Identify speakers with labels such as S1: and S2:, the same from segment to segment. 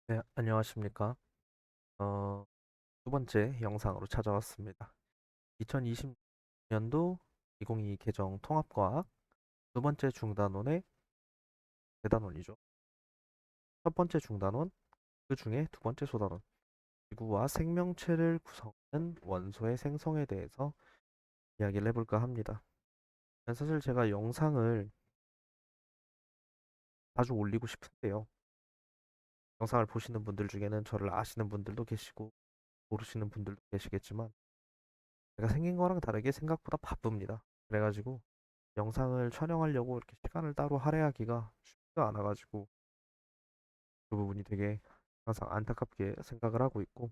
S1: 네, 안녕하십니까. 어, 두 번째 영상으로 찾아왔습니다. 2020년도 2022 개정 통합과학 두 번째 중단원의 대단원이죠. 첫 번째 중단원, 그 중에 두 번째 소단원, 지구와 생명체를 구성하는 원소의 생성에 대해서 이야기를 해볼까 합니다. 사실 제가 영상을 자주 올리고 싶은데요. 영상을 보시는 분들 중에는 저를 아시는 분들도 계시고 모르시는 분들도 계시겠지만 제가 생긴 거랑 다르게 생각보다 바쁩니다. 그래가지고 영상을 촬영하려고 이렇게 시간을 따로 할애하기가 쉽지가 않아가지고 그 부분이 되게 항상 안타깝게 생각을 하고 있고,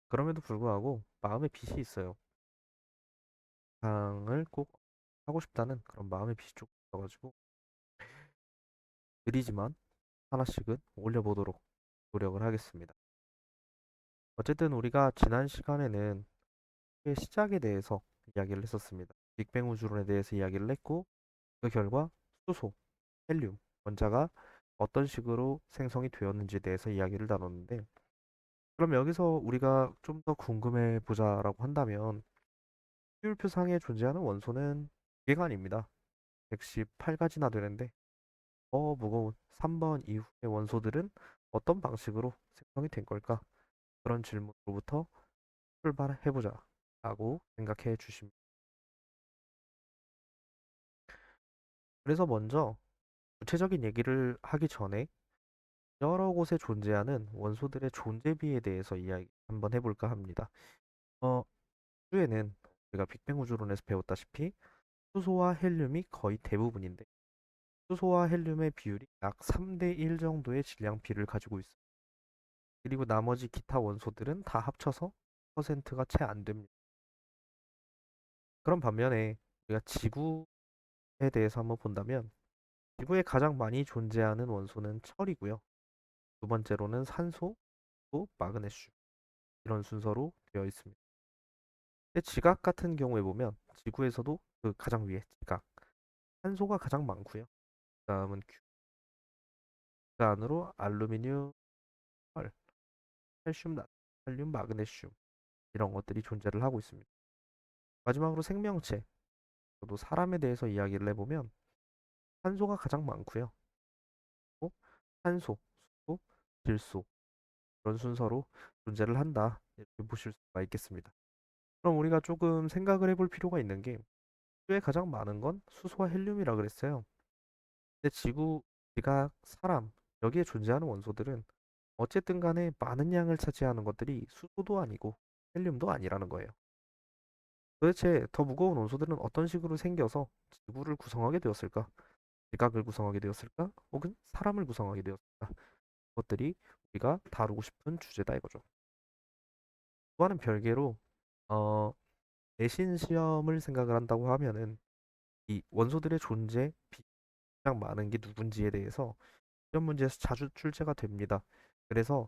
S1: 그럼에도 불구하고 마음에 빚이 있어요. 영상을 꼭 하고 싶다는 그런 마음의 빚이 조금 있어가지고 느리지만 하나씩은 올려보도록 노력을 하겠습니다. 어쨌든 우리가 지난 시간에는 시작에 대해서 이야기를 했었습니다. 빅뱅 우주론에 대해서 이야기를 했고, 그 결과 수소, 헬륨, 원자가 어떤 식으로 생성이 되었는지에 대해서 이야기를 나눴는데, 그럼 여기서 우리가 좀 더 궁금해 보자라고 한다면, 효율표상에 존재하는 원소는 2개가 아닙니다. 118가지나 되는데, 무거운 3번 이후의 원소들은 어떤 방식으로 생성이 된 걸까? 그런 질문으로부터 출발해보자 라고 생각해 주십니다. 그래서 먼저 구체적인 얘기를 하기 전에 여러 곳에 존재하는 원소들의 존재비에 대해서 이야기 한번 해볼까 합니다. 어, 우주에는 우리가 빅뱅 우주론에서 배웠다시피 수소와 헬륨이 거의 대부분인데, 수소와 헬륨의 비율이 약 3대 1 정도의 질량비를 가지고 있어요. 그리고 나머지 기타 원소들은 다 합쳐서 퍼센트가 채 안 됩니다. 그런 반면에 우리가 지구에 대해서 한번 본다면, 지구에 가장 많이 존재하는 원소는 철이고요. 두 번째로는 산소, 또 마그네슘, 이런 순서로 되어 있습니다. 근데 지각 같은 경우에 보면 지구에서도 그 가장 위에 지각, 산소가 가장 많고요. 그다음은 그 안으로 알루미늄, 철, 칼슘, 칼륨, 마그네슘, 이런 것들이 존재를 하고 있습니다. 마지막으로 생명체, 저도 사람에 대해서 이야기를 해보면 산소가 가장 많고요. 또 산소, 수소, 질소, 그런 순서로 존재를 한다, 이렇게 보실 수가 있겠습니다. 그럼 우리가 조금 생각을 해볼 필요가 있는 게, 지구에 가장 많은 건 수소와 헬륨이라 그랬어요. 근데 지구, 지각, 사람, 여기에 존재하는 원소들은 어쨌든 간에 많은 양을 차지하는 것들이 수소도 아니고 헬륨도 아니라는 거예요. 도대체 더 무거운 원소들은 어떤 식으로 생겨서 지구를 구성하게 되었을까? 지각을 구성하게 되었을까? 혹은 사람을 구성하게 되었을까? 그것들이 우리가 다루고 싶은 주제다 이거죠. 그와는 별개로 어, 내신 시험을 생각을 한다고 하면은 이 원소들의 존재, 가장 많은 게 누군지에 대해서 시험 문제에서 자주 출제가 됩니다. 그래서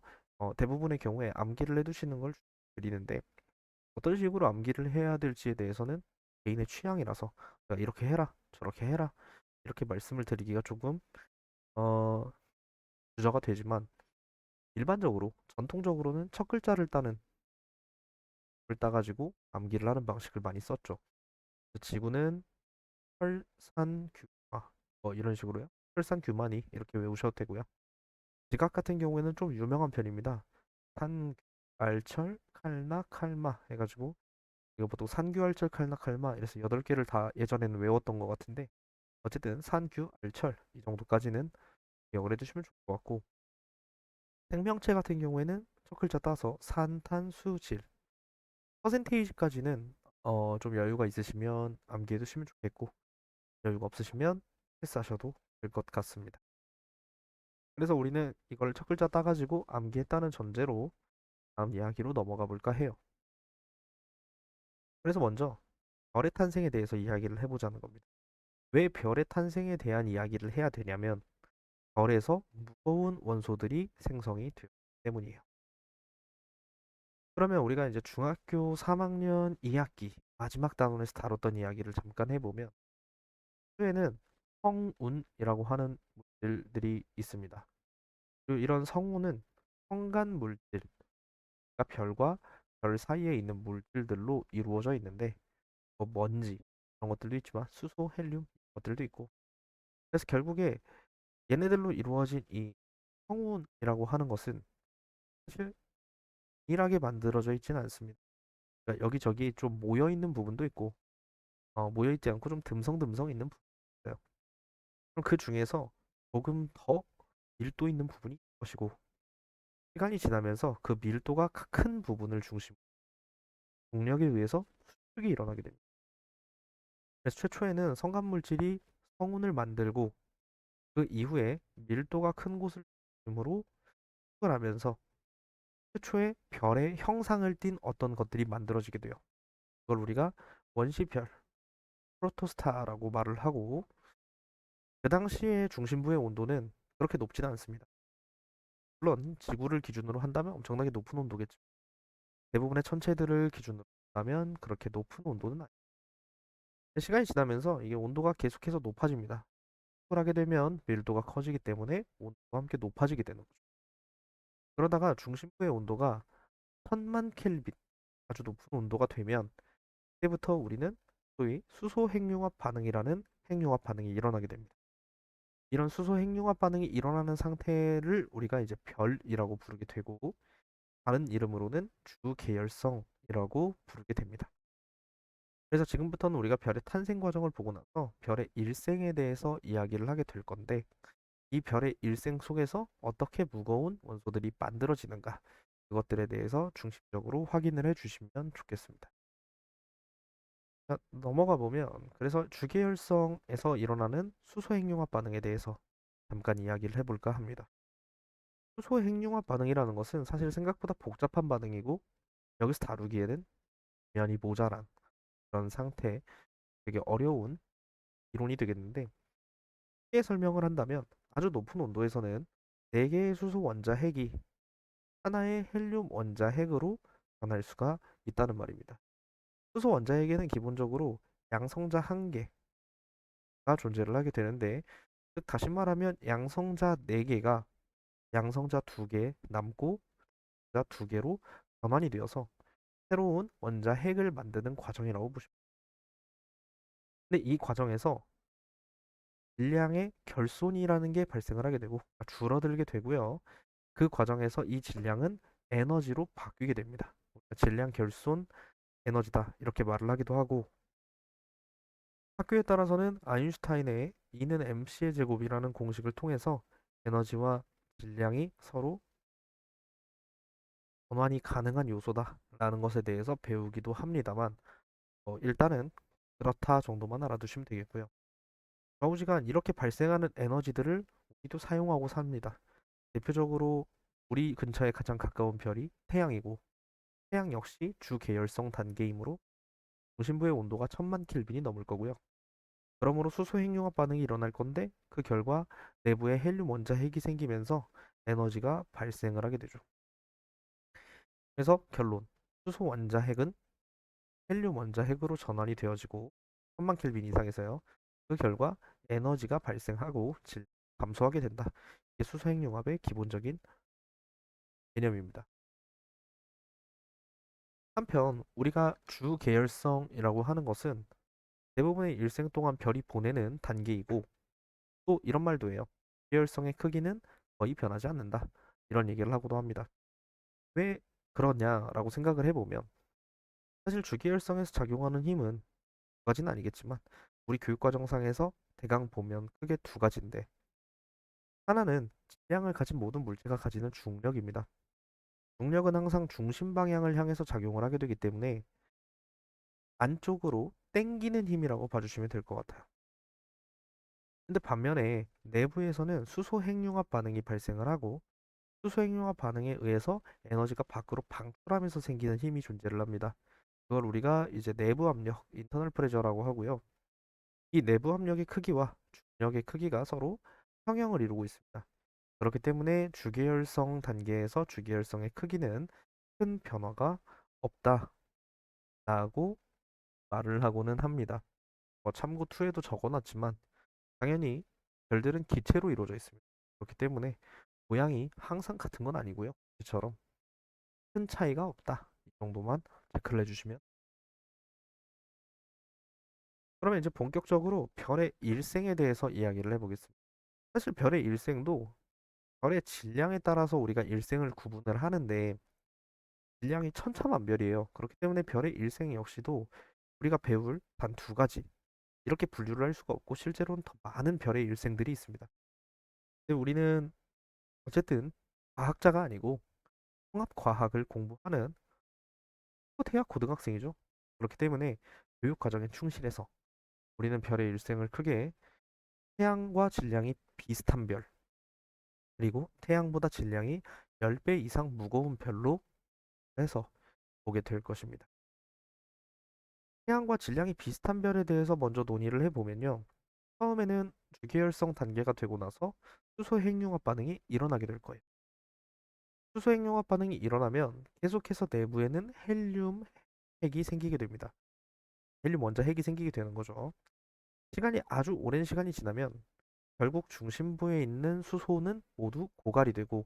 S1: 대부분의 경우에 암기를 해두시는 걸 드리는데, 어떤 식으로 암기를 해야 될지에 대해서는 개인의 취향이라서 이렇게 해라, 저렇게 해라, 이렇게 말씀을 드리기가 조금 어, 주저가 되지만, 일반적으로 전통적으로는 첫 글자를 따는 글 따가지고 암기를 하는 방식을 많이 썼죠. 지구는 혈산규 이런 식으로요. 혈산규만이 이렇게 외우셔도 되고요. 지각 같은 경우에는 좀 유명한 편입니다. 산, 알철, 칼나, 칼마 해가지고 이거 보통 산규, 알철, 칼나, 칼마 이래서 8개를 다 예전에는 외웠던 것 같은데, 어쨌든 산규, 알철 이 정도까지는 기억을 해두시면 좋을 것 같고, 생명체 같은 경우에는 첫 글자 따서 산, 탄, 수, 질 퍼센테이지까지는 좀 여유가 있으시면 암기해 두시면 좋겠고, 여유가 없으시면 패스하셔도 될 것 같습니다. 그래서 우리는 이걸 첫 글자 따가지고 암기했다는 전제로 다음 이야기로 넘어가 볼까 해요. 그래서 먼저 별의 탄생에 대해서 이야기를 해보자는 겁니다. 왜 별의 탄생에 대한 이야기를 해야 되냐면, 별에서 무거운 원소들이 생성이 되기 때문이에요. 그러면 우리가 이제 중학교 3학년 2학기 마지막 단원에서 다뤘던 이야기를 잠깐 해보면, 수에는 성운이라고 하는 물질들이 있습니다. 그리고 이런 성운은 성간 물질, 그러니까 별과 별 사이에 있는 물질들로 이루어져 있는데 뭐 먼지 그런 것들도 있지만 수소, 헬륨 이런 것들도 있고 그래서 결국에 얘네들로 이루어진 이 성운이라고 하는 것은 사실 동일하게 만들어져 있지는 않습니다. 그러니까 여기저기 좀 모여 있는 부분도 있고 모여 있지 않고 좀 듬성듬성 있는 부분도 있어요. 그럼 그 중에서 조금 더 밀도 있는 부분이 있을 것이고 시간이 지나면서 그 밀도가 큰 부분을 중심으로 중력에 의해서 수축이 일어나게 됩니다. 그래서 최초에는 성간물질이 성운을 만들고 그 이후에 밀도가 큰 곳을 중심으로 수축을 하면서 최초의 별의 형상을 띤 어떤 것들이 만들어지게 돼요. 그걸 우리가 원시별, 프로토스타라고 말을 하고 그 당시의 중심부의 온도는 그렇게 높지는 않습니다. 물론 지구를 기준으로 한다면 엄청나게 높은 온도겠죠. 대부분의 천체들을 기준으로 한다면 그렇게 높은 온도는 아니에요. 시간이 지나면서 이게 온도가 계속해서 높아집니다. 을 하게 되면 밀도가 커지기 때문에 온도가 함께 높아지게 되는 거죠. 그러다가 중심부의 온도가 1000만 켈빈, 아주 높은 온도가 되면 그때부터 우리는 소위 수소 핵융합 반응이라는 핵융합 반응이 일어나게 됩니다. 이런 수소 핵융합 반응이 일어나는 상태를 우리가 이제 별이라고 부르게 되고 다른 이름으로는 주계열성이라고 부르게 됩니다. 그래서 지금부터는 우리가 별의 탄생 과정을 보고 나서 별의 일생에 대해서 이야기를 하게 될 건데 이 별의 일생 속에서 어떻게 무거운 원소들이 만들어지는가 그것들에 대해서 중심적으로 확인을 해주시면 좋겠습니다. 자, 넘어가 보면 그래서 주계열성에서 일어나는 수소핵융합 반응에 대해서 잠깐 이야기를 해볼까 합니다. 수소핵융합 반응이라는 것은 사실 생각보다 복잡한 반응이고 여기서 다루기에는 면이 모자란 그런 상태 되게 어려운 이론이 되겠는데 쉽게 설명을 한다면 아주 높은 온도에서는 4개의 수소 원자 핵이 하나의 헬륨 원자 핵으로 변할 수가 있다는 말입니다. 수소 원자 핵에는 기본적으로 양성자 1개가 존재를 하게 되는데 즉 다시 말하면 양성자 4개가 양성자 2개 남고 자 2개로 변환이 되어서 새로운 원자 핵을 만드는 과정이라고 보시면 됩니다. 근데 이 과정에서 질량의 결손이라는 게 발생을 하게 되고 줄어들게 되고요. 그 과정에서 이 질량은 에너지로 바뀌게 됩니다. 질량 결손 에너지다 이렇게 말을 하기도 하고 학교에 따라서는 아인슈타인의 E는 mc의 제곱이라는 공식을 통해서 에너지와 질량이 서로 전환이 가능한 요소다라는 것에 대해서 배우기도 합니다만 일단은 그렇다 정도만 알아두시면 되겠고요. 좌우지간 이렇게 발생하는 에너지들을 우리도 사용하고 삽니다. 대표적으로 우리 근처에 가장 가까운 별이 태양이고 태양 역시 주계열성 단계이므로 중심부의 온도가 1000만 켈빈이 넘을 거고요. 그러므로 수소 핵융합 반응이 일어날 건데 그 결과 내부에 헬륨 원자 핵이 생기면서 에너지가 발생을 하게 되죠. 그래서 결론. 수소 원자 핵은 헬륨 원자 핵으로 전환이 되어지고 1000만 켈빈 이상에서요. 그 결과 에너지가 발생하고 질 감소하게 된다. 이게 수소 핵융합의 기본적인 개념입니다. 한편 우리가 주계열성이라고 하는 것은 대부분의 일생 동안 별이 보내는 단계이고 또 이런 말도 해요. 계열성의 크기는 거의 변하지 않는다. 이런 얘기를 하고도 합니다. 왜 그러냐라고 생각을 해보면 사실 주계열성에서 작용하는 힘은 두 가지는 아니겠지만 우리 교육과정상에서 대강 보면 크게 두 가지인데 하나는 질량을 가진 모든 물체가 가지는 중력입니다. 중력은 항상 중심 방향을 향해서 작용을 하게 되기 때문에 안쪽으로 땡기는 힘이라고 봐주시면 될 것 같아요. 근데 반면에 내부에서는 수소 핵융합 반응이 발생을 하고 수소 핵융합 반응에 의해서 에너지가 밖으로 방출하면서 생기는 힘이 존재를 합니다. 그걸 우리가 이제 내부 압력, 인터널 프레저라고 하고요. 이 내부 압력의 크기와 중력의 크기가 서로 평형을 이루고 있습니다. 그렇기 때문에 주계열성 단계에서 주계열성의 크기는 큰 변화가 없다라고 말을 하고는 합니다. 참고 2에도 적어놨지만 당연히 별들은 기체로 이루어져 있습니다. 그렇기 때문에 모양이 항상 같은 건 아니고요. 이처럼 큰 차이가 없다. 이 정도만 체크를 해주시면. 그러면 이제 본격적으로 별의 일생에 대해서 이야기를 해보겠습니다. 사실 별의 일생도 별의 질량에 따라서 우리가 일생을 구분을 하는데 질량이 천차만별이에요. 그렇기 때문에 별의 일생 역시도 우리가 배울 단 두 가지 이렇게 분류를 할 수가 없고 실제로는 더 많은 별의 일생들이 있습니다. 근데 우리는 어쨌든 과학자가 아니고 통합과학을 공부하는 대학 고등학생이죠. 그렇기 때문에 교육 과정에 충실해서 우리는 별의 일생을 크게 태양과 질량이 비슷한 별, 그리고 태양보다 질량이 10배 이상 무거운 별로 해서 보게 될 것입니다. 태양과 질량이 비슷한 별에 대해서 먼저 논의를 해보면요. 처음에는 주계열성 단계가 되고 나서 수소 핵융합 반응이 일어나게 될 거예요. 수소 핵융합 반응이 일어나면 계속해서 내부에는 헬륨 핵이 생기게 됩니다. 헬륨 원자 핵이 생기게 되는 거죠. 시간이 아주 오랜 시간이 지나면 결국 중심부에 있는 수소는 모두 고갈이 되고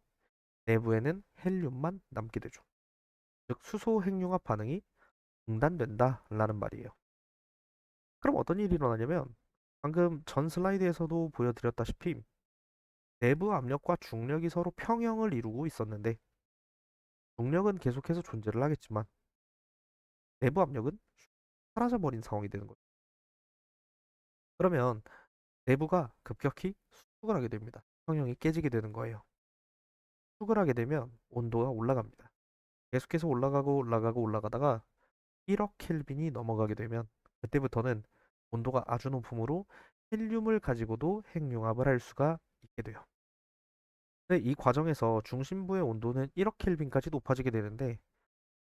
S1: 내부에는 헬륨만 남게 되죠. 즉 수소 핵융합 반응이 중단된다라는 말이에요. 그럼 어떤 일이 일어나냐면 방금 전 슬라이드에서도 보여드렸다시피 내부 압력과 중력이 서로 평형을 이루고 있었는데 중력은 계속해서 존재를 하겠지만 내부 압력은 사라져버린 상황이 되는 거죠. 그러면 내부가 급격히 수축을 하게 됩니다. 평형이 깨지게 되는 거예요. 수축을 하게 되면 온도가 올라갑니다. 계속해서 올라가고 올라가고 올라가다가 1억 켈빈이 넘어가게 되면 그때부터는 온도가 아주 높으므로 헬륨을 가지고도 핵융합을 할 수가 있게 돼요. 근데 이 과정에서 중심부의 온도는 1억 켈빈까지 높아지게 되는데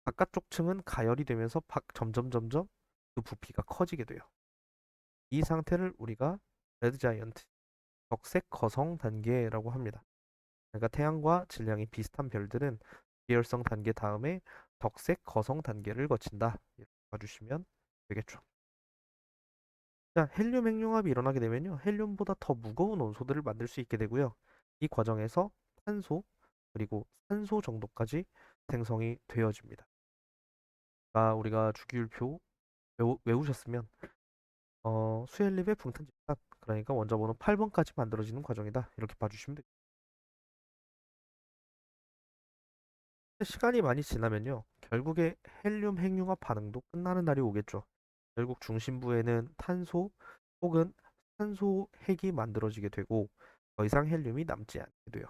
S1: 바깥쪽 층은 가열이 되면서 점점 그 부피가 커지게 돼요. 이 상태를 우리가 레드 자이언트, 적색 거성 단계라고 합니다. 그러니까 태양과 질량이 비슷한 별들은 비열성 단계 다음에 적색 거성 단계를 거친다. 이렇게 봐주시면 되겠죠. 자, 헬륨 핵융합이 일어나게 되면요. 헬륨보다 더 무거운 원소들을 만들 수 있게 되고요. 이 과정에서 탄소 그리고 산소 정도까지 생성이 되어집니다. 우리가 주기율표 외우셨으면 수엘립의 붕탄 집산 그러니까 원자번호 8번까지 만들어지는 과정이다. 이렇게 봐주시면 됩니다. 시간이 많이 지나면요. 결국에 헬륨 핵융합 반응도 끝나는 날이 오겠죠. 결국 중심부에는 탄소 혹은 산소 핵이 만들어지게 되고 더 이상 헬륨이 남지 않게 돼요.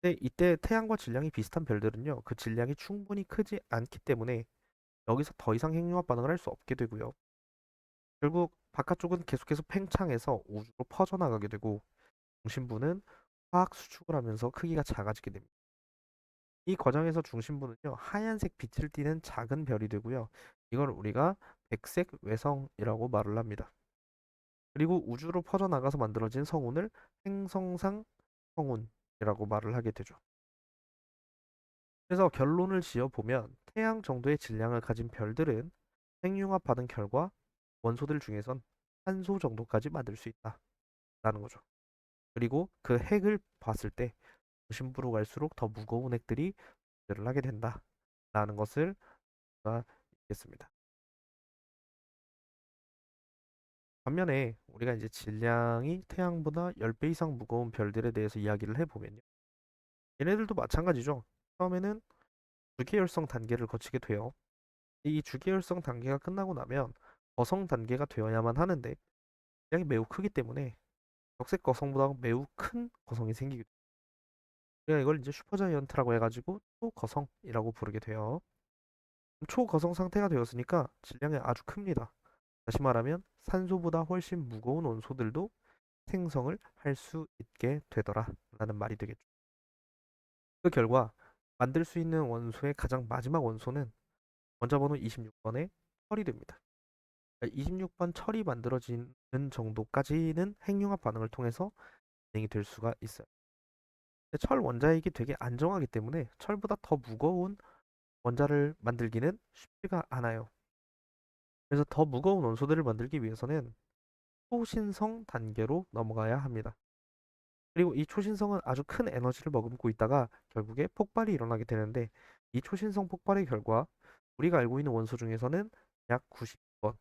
S1: 근데 이때 태양과 질량이 비슷한 별들은요. 그 질량이 충분히 크지 않기 때문에 여기서 더 이상 핵융합 반응을 할 수 없게 되고요. 결국 바깥쪽은 계속해서 팽창해서 우주로 퍼져나가게 되고 중심부는 화학 수축을 하면서 크기가 작아지게 됩니다. 이 과정에서 중심부는요, 하얀색 빛을 띠는 작은 별이 되고요. 이걸 우리가 백색 외성이라고 말을 합니다. 그리고 우주로 퍼져나가서 만들어진 성운을 행성상 성운이라고 말을 하게 되죠. 그래서 결론을 지어보면 태양 정도의 질량을 가진 별들은 핵융합 받은 결과 원소들 중에선 탄소 정도까지 만들 수 있다라는 거죠. 그리고 그 핵을 봤을 때 중심부로 갈수록 더 무거운 핵들이 존재를 하게 된다라는 것을 우리가 있겠습니다. 반면에 우리가 이제 질량이 태양보다 10배 이상 무거운 별들에 대해서 이야기를 해보면요. 얘네들도 마찬가지죠. 처음에는 주계열성 단계를 거치게 돼요. 이 주계열성 단계가 끝나고 나면 거성 단계가 되어야만 하는데 질량이 매우 크기 때문에 적색 거성보다 매우 큰 거성이 생기게 돼요. 우리가 이걸 이제 슈퍼자이언트라고 해가지고 초거성이라고 부르게 돼요. 초거성 상태가 되었으니까 질량이 아주 큽니다. 다시 말하면 산소보다 훨씬 무거운 원소들도 생성을 할 수 있게 되더라라는 말이 되겠죠. 그 결과 만들 수 있는 원소의 가장 마지막 원소는 원자번호 26번의 철이 됩니다. 26번 철이 만들어지는 정도까지는 핵융합 반응을 통해서 진행이 될 수가 있어요. 철 원자핵이 되게 안정하기 때문에 철보다 더 무거운 원자를 만들기는 쉽지가 않아요. 그래서 더 무거운 원소들을 만들기 위해서는 초신성 단계로 넘어가야 합니다. 그리고 이 초신성은 아주 큰 에너지를 머금고 있다가 결국에 폭발이 일어나게 되는데 이 초신성 폭발의 결과 우리가 알고 있는 원소 중에서는 약 90번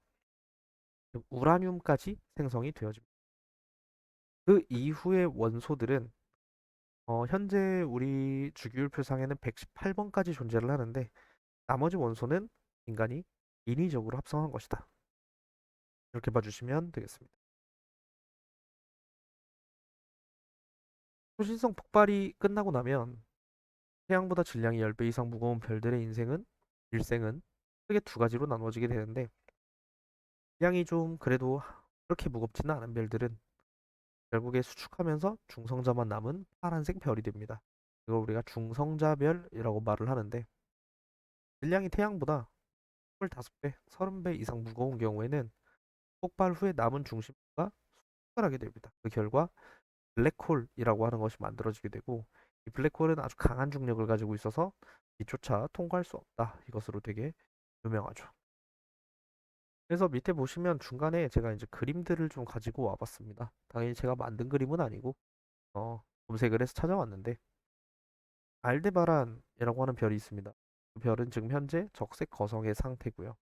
S1: 우라늄까지 생성이 되어집니다. 그 이후의 원소들은 현재 우리 주기율표상에는 118번까지 존재를 하는데 나머지 원소는 인간이 인위적으로 합성한 것이다. 이렇게 봐주시면 되겠습니다. 초신성 폭발이 끝나고 나면 태양보다 질량이 10배 이상 무거운 별들의 일생은 크게 두 가지로 나누어지게 되는데 질량이 좀 그래도 그렇게 무겁지는 않은 별들은 결국에 수축하면서 중성자만 남은 파란색 별이 됩니다. 이걸 우리가 중성자별이라고 말을 하는데 질량이 태양보다 25배, 30배 이상 무거운 경우에는 폭발 후에 남은 중심부가 폭발하게 됩니다. 그 결과 블랙홀이라고 하는 것이 만들어지게 되고 이 블랙홀은 아주 강한 중력을 가지고 있어서 빛조차 통과할 수 없다. 이것으로 되게 유명하죠. 그래서 밑에 보시면 중간에 제가 이제 그림들을 좀 가지고 와봤습니다. 당연히 제가 만든 그림은 아니고 검색을 해서 찾아왔는데 알데바란이라고 하는 별이 있습니다. 그 별은 지금 현재 적색 거성의 상태고요.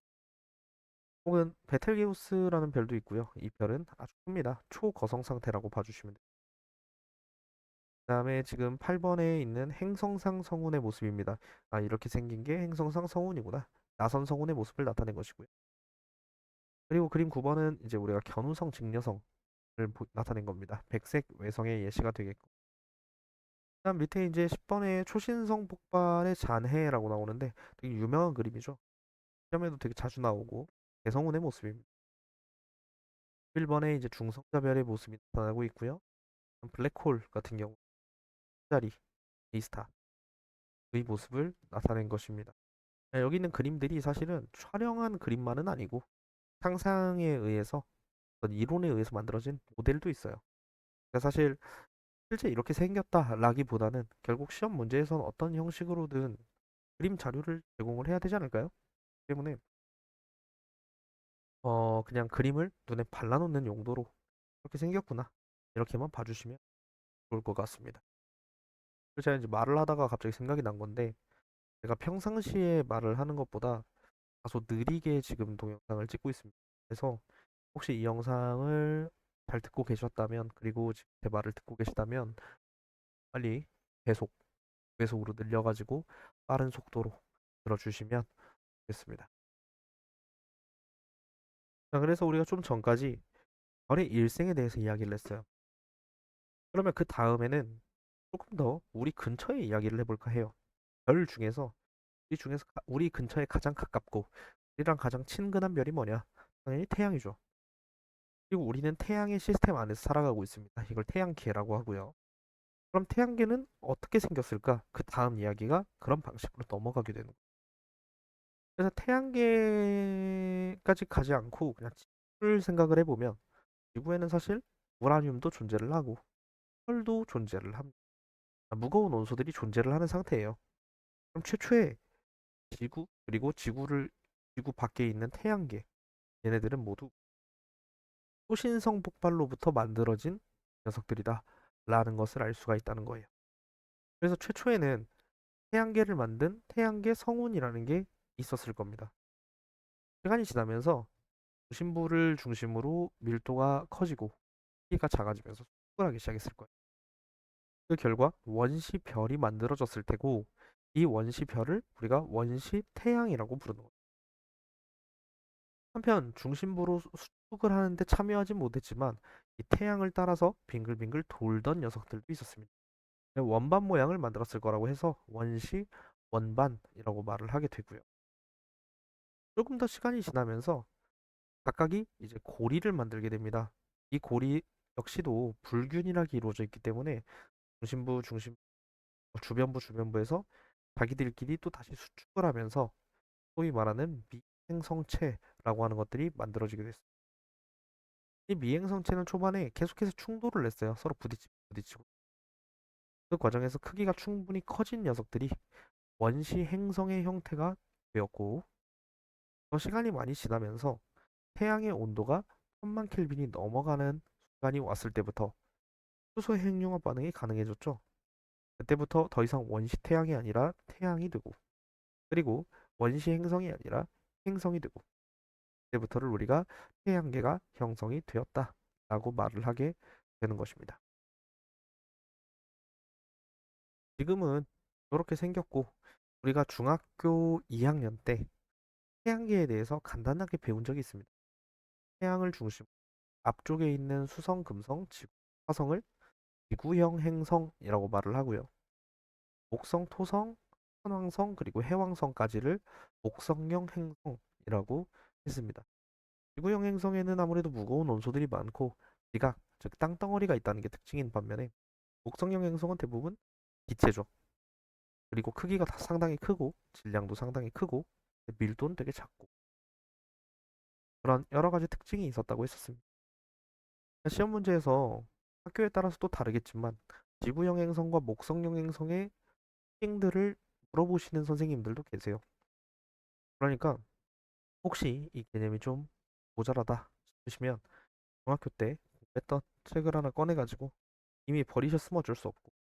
S1: 혹은 베텔게우스라는 별도 있고요. 이 별은 아주 큽니다. 초거성 상태라고 봐주시면 돼요. 그다음에 지금 8번에 있는 행성상 성운의 모습입니다. 아, 이렇게 생긴 게 행성상 성운이구나. 나선 성운의 모습을 나타낸 것이고요. 그리고 그림 9번은 이제 우리가 견우성 직녀성을 나타낸 겁니다. 백색 외성의 예시가 되겠고. 그다음 밑에 이제 10번에 초신성 폭발의 잔해라고 나오는데 되게 유명한 그림이죠. 시험에도 되게 자주 나오고 대성운의 모습입니다. 1번에 이제 중성자별의 모습이 나타나고 있고요. 블랙홀 같은 경우 자리 이스타 의 모습을 나타낸 것입니다. 네, 여기 있는 그림들이 사실은 촬영한 그림만은 아니고 상상에 의해서 어떤 이론에 의해서 만들어진 모델도 있어요. 그러니까 사실 실제 이렇게 생겼다라기보다는 결국 시험 문제에서는 어떤 형식으로든 그림 자료를 제공을 해야 되지 않을까요? 때문에 그냥 그림을 눈에 발라놓는 용도로 이렇게 생겼구나 이렇게만 봐주시면 좋을 것 같습니다. 그래서 제가 이제 말을 하다가 갑자기 생각이 난 건데 제가 평상시에 말을 하는 것보다 다소 느리게 지금 동영상을 찍고 있습니다. 그래서 혹시 이 영상을 잘 듣고 계셨다면 그리고 지금 제 말을 듣고 계시다면 빨리 배속, 배속으로 늘려가지고 빠른 속도로 들어주시면 좋겠습니다. 자, 그래서 우리가 좀 전까지 별의 일생에 대해서 이야기를 했어요. 그러면 그 다음에는 조금 더 우리 근처의 이야기를 해볼까 해요. 별 중에서 우리 근처에 가장 가깝고 우리랑 가장 친근한 별이 뭐냐? 당연히 태양이죠. 그리고 우리는 태양의 시스템 안에서 살아가고 있습니다. 이걸 태양계라고 하고요. 그럼 태양계는 어떻게 생겼을까? 그 다음 이야기가 그런 방식으로 넘어가게 되는 거예요. 그래서 태양계까지 가지 않고 그냥 지구를 생각을 해보면 지구에는 사실 우라늄도 존재를 하고 철도 존재를 합니다. 무거운 원소들이 존재를 하는 상태예요. 그럼 최초의 지구 그리고 지구 밖에 있는 태양계 얘네들은 모두 초신성 폭발로부터 만들어진 녀석들이다 라는 것을 알 수가 있다는 거예요. 그래서 최초에는 태양계를 만든 태양계 성운이라는 게 있었을 겁니다. 시간이 지나면서 중심부를 중심으로 밀도가 커지고 키가 작아지면서 축을하기 시작했을 거예요. 그 결과 원시별이 만들어졌을 테고 이 원시별을 우리가 원시태양이라고 부르는 거예요. 한편 중심부로 수축을 하는데 참여하지 못했지만 이 태양을 따라서 빙글빙글 돌던 녀석들도 있었습니다. 원반 모양을 만들었을 거라고 해서 원시 원반이라고 말을 하게 되고요. 조금 더 시간이 지나면서 각각이 이제 고리를 만들게 됩니다. 이 고리 역시도 불균일하게 이루어져 있기 때문에 주변부에서 자기들끼리 또 다시 수축을 하면서 소위 말하는 미행성체라고 하는 것들이 만들어지게 됐어요. 이 미행성체는 초반에 계속해서 충돌을 냈어요. 서로 부딪히고. 그 과정에서 크기가 충분히 커진 녀석들이 원시 행성의 형태가 되었고 더 시간이 많이 지나면서 태양의 온도가 1000만 켈빈이 넘어가는 순간이 왔을 때부터 수소의 핵융합 반응이 가능해졌죠. 그때부터 더 이상 원시 태양이 아니라 태양이 되고, 그리고 원시 행성이 아니라 행성이 되고, 그때부터를 우리가 태양계가 형성이 되었다라고 말을 하게 되는 것입니다. 지금은 이렇게 생겼고, 우리가 중학교 2학년 때 태양계에 대해서 간단하게 배운 적이 있습니다. 태양을 중심 앞쪽에 있는 수성, 금성, 지구, 화성을 지구형 행성이라고 말을 하고요. 목성, 토성, 천왕성, 그리고 해왕성까지를 목성형 행성이라고 했습니다. 지구형 행성에는 아무래도 무거운 원소들이 많고 지각, 즉 땅덩어리가 있다는 게 특징인 반면에 목성형 행성은 대부분 기체죠. 그리고 크기가 다 상당히 크고 질량도 상당히 크고 밀도는 되게 작고 그런 여러 가지 특징이 있었다고 했었습니다. 시험 문제에서 학교에 따라서 또 다르겠지만 지구형 행성과 목성형 행성의 특징들을 물어보시는 선생님들도 계세요. 그러니까 혹시 이 개념이 좀 모자라다 싶으시면 중학교 때 공부했던 책을 하나 꺼내가지고 이미 버리셨으면 어쩔 수 없고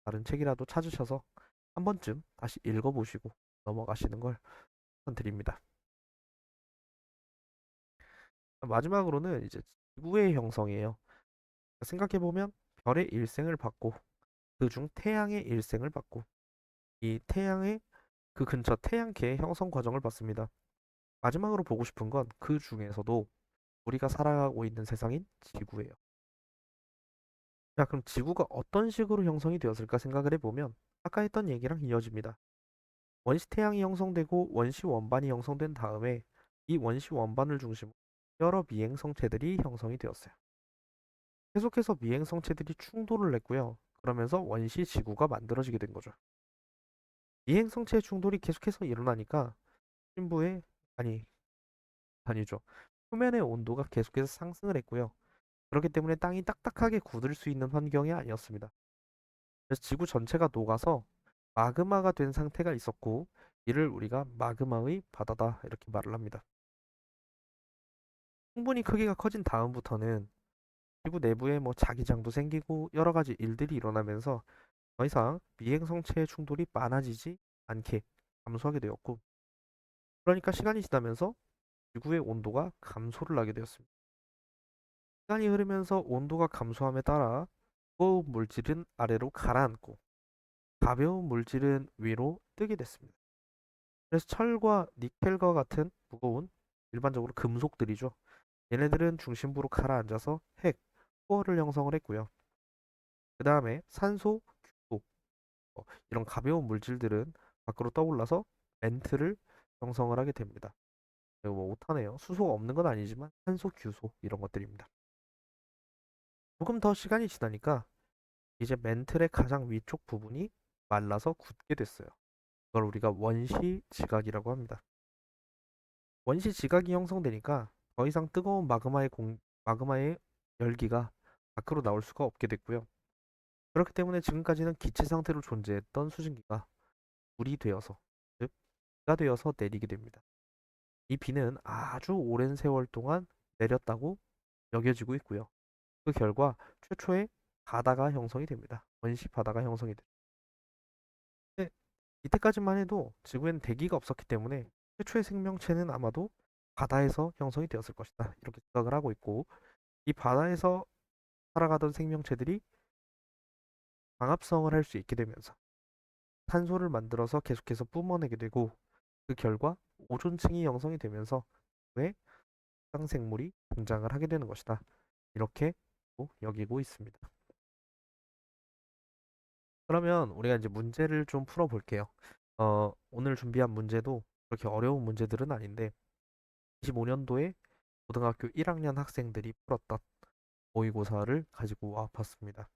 S1: 다른 책이라도 찾으셔서 한 번쯤 다시 읽어보시고 넘어가시는 걸 추천드립니다. 마지막으로는 이제 지구의 형성이에요. 생각해보면 별의 일생을 받고 그중 태양의 일생을 받고 이 태양의 그 근처 태양계의 형성 과정을 봤습니다. 마지막으로 보고 싶은 건 그 중에서도 우리가 살아가고 있는 세상인 지구예요. 자, 그럼 지구가 어떤 식으로 형성이 되었을까 생각을 해보면 아까 했던 얘기랑 이어집니다. 원시 태양이 형성되고 원시 원반이 형성된 다음에 이 원시 원반을 중심으로 여러 미행 성체들이 형성이 되었어요. 계속해서 미행 성체들이 충돌을 했고요. 그러면서 원시 지구가 만들어지게 된 거죠. 미행 성체의 충돌이 계속해서 일어나니까 신부의 아니 아니죠. 표면의 온도가 계속해서 상승을 했고요. 그렇기 때문에 땅이 딱딱하게 굳을 수 있는 환경이 아니었습니다. 그래서 지구 전체가 녹아서 마그마가 된 상태가 있었고 이를 우리가 마그마의 바다다 이렇게 말을 합니다. 충분히 크기가 커진 다음부터는 지구 내부에 뭐 자기장도 생기고 여러 가지 일들이 일어나면서 더 이상 미행성체의 충돌이 많아지지 않게 감소하게 되었고 그러니까 시간이 지나면서 지구의 온도가 감소를 하게 되었습니다. 시간이 흐르면서 온도가 감소함에 따라 무거운 물질은 아래로 가라앉고 가벼운 물질은 위로 뜨게 됐습니다. 그래서 철과 니켈과 같은 무거운 일반적으로 금속들이죠. 얘네들은 중심부로 가라앉아서 핵, 코어를 형성을 했고요. 그 다음에 산소, 규소 이런 가벼운 물질들은 밖으로 떠올라서 멘트를 형성을 하게 됩니다. 이거 뭐 못하네요. 수소가 없는 건 아니지만 산소, 규소 이런 것들입니다. 조금 더 시간이 지나니까 이제 멘틀의 가장 위쪽 부분이 말라서 굳게 됐어요. 그걸 우리가 원시 지각이라고 합니다. 원시 지각이 형성되니까 더 이상 뜨거운 마그마의 열기가 밖으로 나올 수가 없게 됐고요. 그렇기 때문에 지금까지는 기체 상태로 존재했던 수증기가 물이 되어서, 즉, 비가 되어서 내리게 됩니다. 이 비는 아주 오랜 세월 동안 내렸다고 여겨지고 있고요. 그 결과 최초의 바다가 형성이 됩니다. 원시 바다가 형성이 됩니다. 근데 이때까지만 해도 지구엔 대기가 없었기 때문에 최초의 생명체는 아마도 바다에서 형성이 되었을 것이다. 이렇게 생각을 하고 있고, 이 바다에서 살아가던 생명체들이 광합성을 할 수 있게 되면서 탄소를 만들어서 계속해서 뿜어내게 되고, 그 결과 오존층이 형성이 되면서 왜 해상생물이 등장을 하게 되는 것이다. 이렇게 여기고 있습니다. 그러면 우리가 이제 문제를 좀 풀어볼게요. 오늘 준비한 문제도 그렇게 어려운 문제들은 아닌데 25년도에 고등학교 1학년 학생들이 풀었던 모의고사를 가지고 와 봤습니다.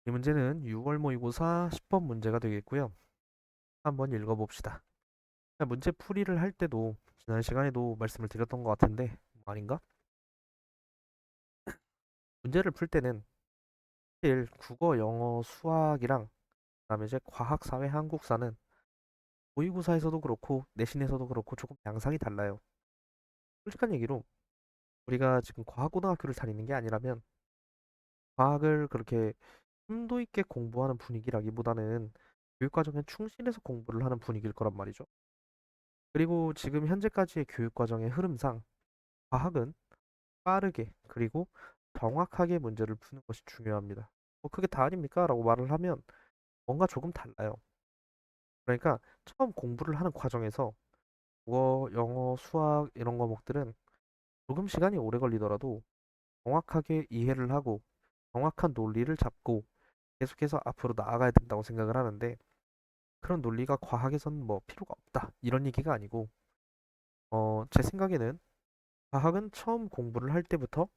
S1: 이 문제는 6월 모의고사 10번 문제가 되겠고요. 한번 읽어봅시다. 문제 풀이를 할 때도 지난 시간에도 말씀을 드렸던 것 같은데 아닌가? 문제를 풀 때는 사실 국어, 영어, 수학이랑 그다음에 이제 과학, 사회, 한국사는 모의고사에서도 그렇고 내신에서도 그렇고 조금 양상이 달라요. 솔직한 얘기로 우리가 지금 과학고등학교를 다니는 게 아니라면 과학을 그렇게 심도 있게 공부하는 분위기라기보다는 교육과정에 충실해서 공부를 하는 분위기일 거란 말이죠. 그리고 지금 현재까지의 교육과정의 흐름상 과학은 빠르게 그리고 정확하게 문제를 푸는 것이 중요합니다. 뭐 그게 다 아닙니까? 라고 말을 하면 뭔가 조금 달라요. 그러니까 처음 공부를 하는 과정에서 국어, 영어, 수학 이런 과목들은 조금 시간이 오래 걸리더라도 정확하게 이해를 하고 정확한 논리를 잡고 계속해서 앞으로 나아가야 된다고 생각을 하는데 그런 논리가 과학에서는 뭐 필요가 없다 이런 얘기가 아니고 제 생각에는 과학은 처음 공부를 할 때부터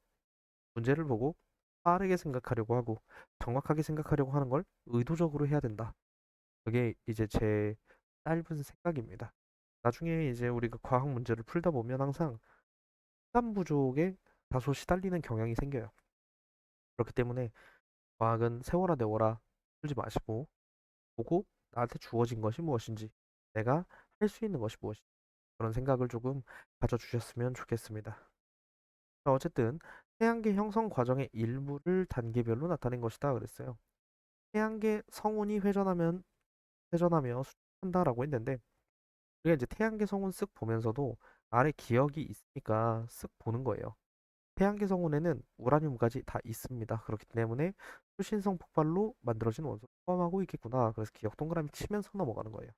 S1: 문제를 보고 빠르게 생각하려고 하고 정확하게 생각하려고 하는 걸 의도적으로 해야 된다. 그게 이제 제 짧은 생각입니다. 나중에 이제 우리가 과학 문제를 풀다 보면 항상 시간 부족에 다소 시달리는 경향이 생겨요. 그렇기 때문에 과학은 세워라 내워라 풀지 마시고 보고 나한테 주어진 것이 무엇인지 내가 할 수 있는 것이 무엇인지 그런 생각을 조금 가져주셨으면 좋겠습니다. 자, 어쨌든 태양계 형성 과정의 일부를 단계별로 나타낸 것이다 그랬어요. 태양계 성운이 회전하며 수축한다라고 했는데 우리가 이제 태양계 성운 쓱 보면서도 아래 기억이 있으니까 쓱 보는 거예요. 태양계 성운에는 우라늄까지 다 있습니다. 그렇기 때문에 초신성 폭발로 만들어진 원소를 포함하고 있겠구나. 그래서 기억 동그라미 치면서 넘어가는 거예요.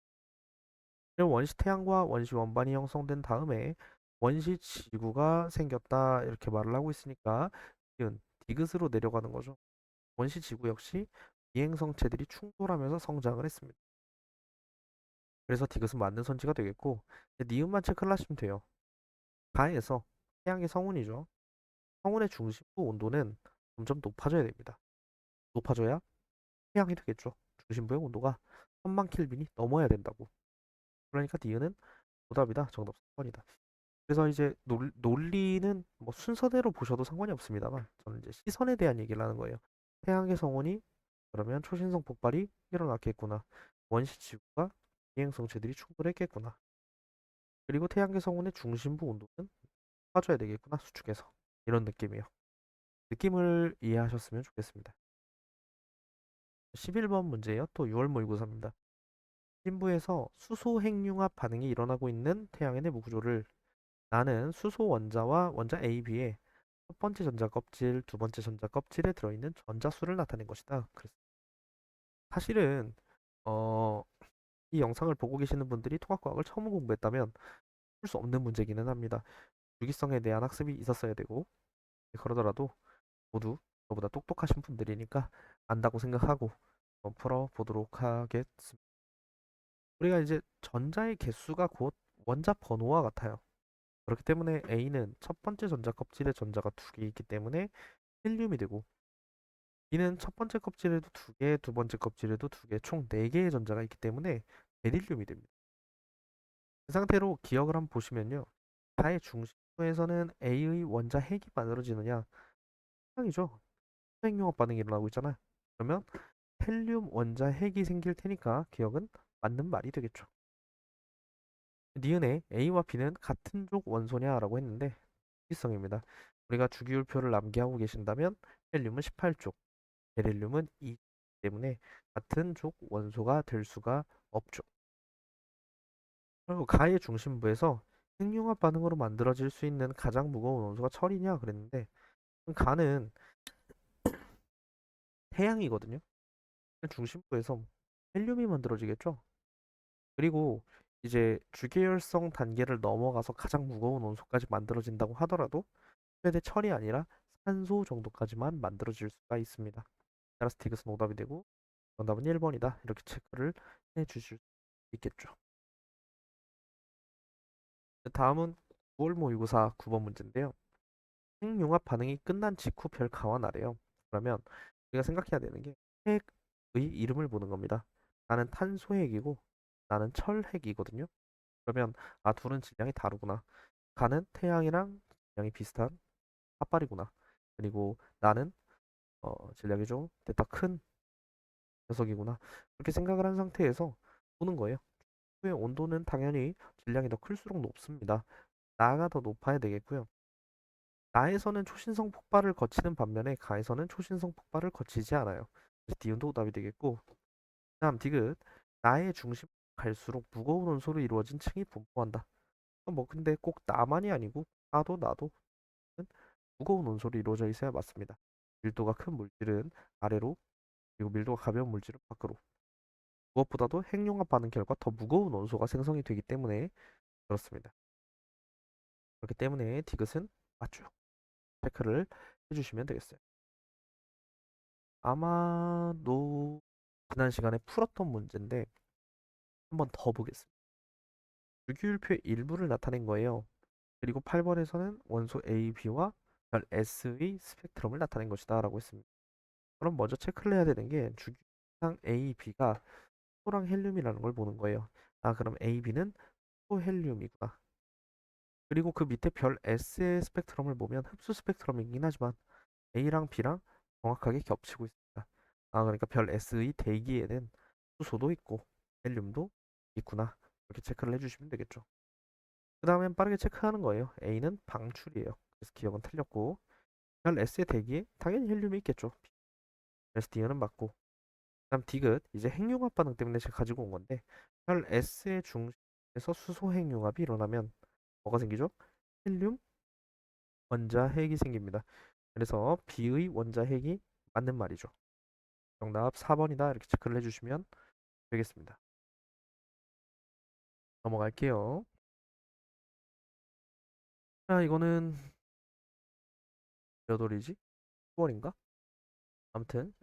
S1: 그리고 원시 태양과 원시 원반이 형성된 다음에 원시 지구가 생겼다 이렇게 말을 하고 있으니까 이은 디귿으로 내려가는 거죠. 원시 지구 역시 비행성체들이 충돌하면서 성장을 했습니다. 그래서 디귿은 맞는 선지가 되겠고 니은만 체크를 하시면 돼요. 가에서 태양의 성운이죠. 성운의 중심부 온도는 점점 높아져야 됩니다. 높아져야 태양이 되겠죠. 중심부의 온도가 1000만 켈빈이 넘어야 된다고. 그러니까 니은은 오답이다. 정답 3번이다. 그래서 이제 논리는 뭐 순서대로 보셔도 상관이 없습니다만 저는 이제 시선에 대한 얘기를 하는 거예요. 태양의 성운이 그러면 초신성 폭발이 일어났겠구나. 원시 지구가 비행성체들이 충돌했겠구나. 그리고 태양계 성운의 중심부 온도는 빠져야 되겠구나. 수축해서. 이런 느낌이에요. 느낌을 이해하셨으면 좋겠습니다. 11번 문제예요. 또 6월 모의고사입니다. 신부에서 수소 핵융합 반응이 일어나고 있는 태양의 내부 구조를 나는 수소 원자와 원자 A, B의 첫 번째 전자 껍질, 두 번째 전자 껍질에 들어있는 전자수를 나타낸 것이다. 그래서 사실은 어, 이 영상을 보고 계시는 분들이 통합과학을 처음 공부했다면 풀 수 없는 문제기는 합니다. 주기성에 대한 학습이 있었어야 되고 그러더라도 모두 저보다 똑똑하신 분들이니까 안다고 생각하고 풀어보도록 하겠습니다. 우리가 이제 전자의 개수가 곧 원자 번호와 같아요. 그렇기 때문에 A는 첫 번째 전자 껍질에 전자가 두 개 있기 때문에 헬륨이 되고 B는 첫 번째 껍질에도 두 개, 두 번째 껍질에도 두 개, 총 네 개의 전자가 있기 때문에 베릴륨이 됩니다. 그 상태로 기억을 한번 보시면요. 자의 중심부에서는 A의 원자 핵이 만들어지느냐? 이상이죠. 핵융합 반응이 일어나고 있잖아요. 그러면 헬륨 원자 핵이 생길 테니까 기억은 맞는 말이 되겠죠. 니은의 A와 B는 같은 족 원소냐라고 했는데 특이성입니다. 우리가 주기율표를 남기하고 계신다면 헬륨은 18족, 베릴륨은 2 때문에 같은 족 원소가 될 수가 없죠. 그리고 가의 중심부에서 핵융합 반응으로 만들어질 수 있는 가장 무거운 원소가 철이냐 그랬는데 가는 태양이거든요. 중심부에서 헬륨이 만들어지겠죠. 그리고 이제 주계열성 단계를 넘어가서 가장 무거운 원소까지 만들어진다고 하더라도 최대 철이 아니라 산소 정도까지만 만들어질 수가 있습니다. 따라서 디귿은 오답이 되고 정답은 1번이다. 이렇게 체크를 해주실 수 있겠죠. 다음은 9월 모의고사 9번 문제인데요. 핵융합 반응이 끝난 직후 별 가와 나래요. 그러면 우리가 생각해야 되는 게 핵의 이름을 보는 겁니다. 나는 탄소핵이고 나는 철핵이거든요. 그러면 아 둘은 질량이 다르구나. 가는 태양이랑 질량이 비슷한 핫발이구나. 그리고 나는 질량이 좀 됐다 큰 녀석이구나. 그렇게 생각을 한 상태에서 보는 거예요. 의 온도는 당연히 질량이 더 클수록 높습니다. 나가 더 높아야 되겠고요. 나에서는 초신성 폭발을 거치는 반면에 가에서는 초신성 폭발을 거치지 않아요. 그래서 D은도 답이 되겠고, 다음 디귿. 나의 중심 갈수록 무거운 원소로 이루어진 층이 분포한다. 뭐 근데 꼭 나만이 아니고 나도 무거운 원소로 이루어져 있어야 맞습니다. 밀도가 큰 물질은 아래로, 그리고 밀도가 가벼운 물질은 밖으로. 무엇보다도 핵융합 반응 결과 더 무거운 원소가 생성이 되기 때문에 그렇습니다. 그렇기 때문에 디귿은 맞죠. 체크를 해주시면 되겠어요. 아마도 지난 시간에 풀었던 문제인데 한번 더 보겠습니다. 주기율표의 일부를 나타낸 거예요. 그리고 8번에서는 원소 A, B와 별 S의 스펙트럼을 나타낸 것이다 라고 했습니다. 그럼 먼저 체크를 해야 되는 게 주기상 A, B가 수소랑 헬륨이라는 걸 보는 거예요. 아, 그럼 A, B는 수소, 헬륨이구나. 그리고 그 밑에 별 S의 스펙트럼을 보면 흡수 스펙트럼이긴 하지만 A랑 B랑 정확하게 겹치고 있습니다. 아, 그러니까 별 S의 대기에는 수소도 있고 헬륨도 있구나. 이렇게 체크를 해주시면 되겠죠. 그 다음엔 빠르게 체크하는 거예요. A는 방출이에요. 그래서 기억은 틀렸고, 별 S의 대기에 당연히 헬륨이 있겠죠. 그래서 D는 맞고. 그다음 디귿, 이제 핵융합 반응 때문에 제가 가지고 온 건데, 별 S의 중심에서 수소 핵융합이 일어나면 뭐가 생기죠? 헬륨 원자핵이 생깁니다. 그래서 B의 원자핵이 맞는 말이죠. 정답 4번이다. 이렇게 체크를 해주시면 되겠습니다. 넘어갈게요. 자, 이거는 몇 월이지? 10월인가? 아무튼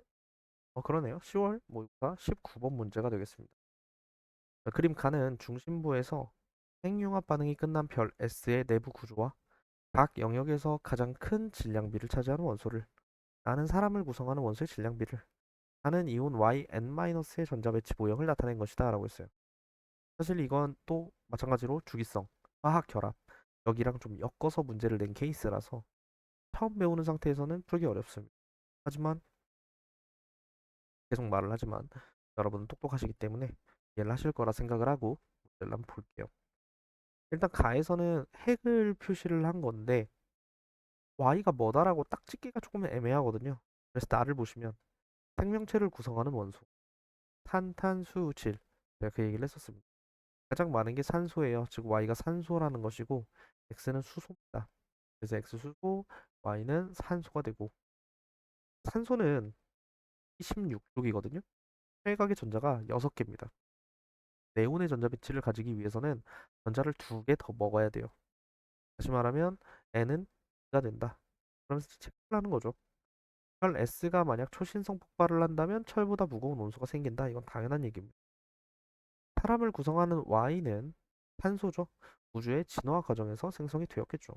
S1: 그러네요. 10월 모의고사 19번 문제가 되겠습니다. 자, 그림 가는 중심부에서 핵융합 반응이 끝난 별 S의 내부 구조와 각 영역에서 가장 큰 질량비를 차지하는 원소를, 나는 사람을 구성하는 원소의 질량비를, 나는 이온 Yn-의 전자배치 모형을 나타낸 것이다 라고 했어요. 사실 이건 또 마찬가지로 주기성, 화학 결합, 여기랑 좀 엮어서 문제를 낸 케이스라서 처음 배우는 상태에서는 풀기 어렵습니다. 하지만 계속 말을 하지만 여러분은 똑똑하시기 때문에 이해를 하실 거라 생각을 하고 문제를 한번 볼게요. 일단 가에서는 핵을 표시를 한 건데 Y가 뭐다라고 딱 찍기가 조금 애매하거든요. 그래서 나를 보시면 생명체를 구성하는 원소 탄탄수질, 제가 그 얘기를 했었습니다. 가장 많은 게 산소예요. 즉 Y가 산소라는 것이고 X는 수소입니다. 그래서 X 수소, Y는 산소가 되고, 산소는 26쪽이거든요. 최각의 전자가 6개입니다. 네온의 전자 배치를 가지기 위해서는 전자를 2개 더 먹어야 돼요. 다시 말하면 N은 2가 된다. 그러면서 체크를 하는 거죠. 철 S가 만약 초신성 폭발을 한다면 철보다 무거운 원소가 생긴다. 이건 당연한 얘기입니다. 사람을 구성하는 Y는 탄소죠. 우주의 진화 과정에서 생성이 되었겠죠.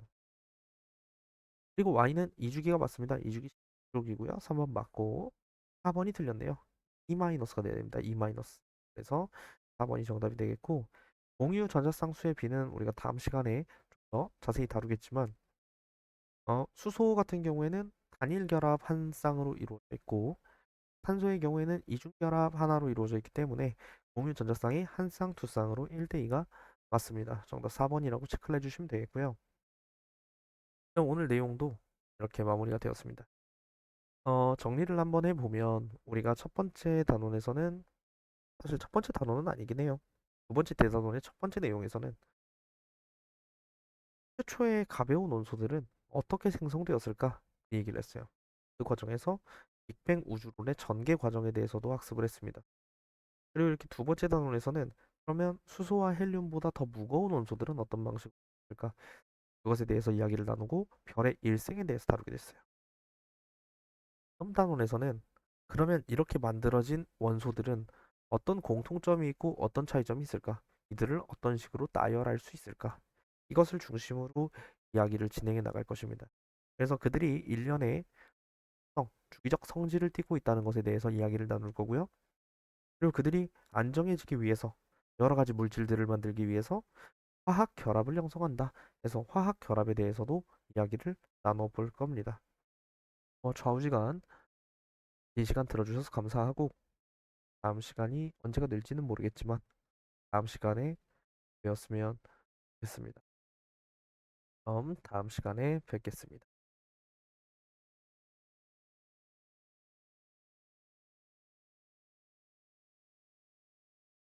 S1: 그리고 Y는 2주기가 맞습니다. 2주기 쪽이고요. 3번 맞고 4번이 틀렸네요. E-가 돼야 됩니다. E-. 그래서 4번이 정답이 되겠고, 공유 전자쌍수의 비는 우리가 다음 시간에 좀 더 자세히 다루겠지만 수소 같은 경우에는 단일 결합 한 쌍으로 이루어져 있고 탄소의 경우에는 이중 결합 하나로 이루어져 있기 때문에 공유 전자쌍이 한 쌍, 두 쌍으로 1대2가 맞습니다. 정답 4번이라고 체크를 해주시면 되겠고요. 그럼 오늘 내용도 이렇게 마무리가 되었습니다. 정리를 한번 해보면 우리가 첫 번째 단원에서는, 사실 첫 번째 단원은 아니긴 해요. 두 번째 대단원의 첫 번째 내용에서는 최초의 가벼운 원소들은 어떻게 생성되었을까 이 얘기를 했어요. 그 과정에서 빅뱅 우주론의 전개 과정에 대해서도 학습을 했습니다. 그리고 이렇게 두 번째 단원에서는 그러면 수소와 헬륨보다 더 무거운 원소들은 어떤 방식으로 있을까? 그것에 대해서 이야기를 나누고 별의 일생에 대해서 다루게 됐어요. 다음 단원에서는 그러면 이렇게 만들어진 원소들은 어떤 공통점이 있고 어떤 차이점이 있을까? 이들을 어떤 식으로 나열할 수 있을까? 이것을 중심으로 이야기를 진행해 나갈 것입니다. 그래서 그들이 일련의 주기적 성질을 띠고 있다는 것에 대해서 이야기를 나눌 거고요. 그리고 그들이 안정해지기 위해서 여러 가지 물질들을 만들기 위해서 화학 결합을 형성한다. 그래서 화학 결합에 대해서도 이야기를 나눠볼 겁니다. 좌우지간 긴 시간 들어주셔서 감사하고 다음 시간이 언제가 될지는 모르겠지만 다음 시간에 뵙었으면 좋겠습니다. 다음 시간에 뵙겠습니다.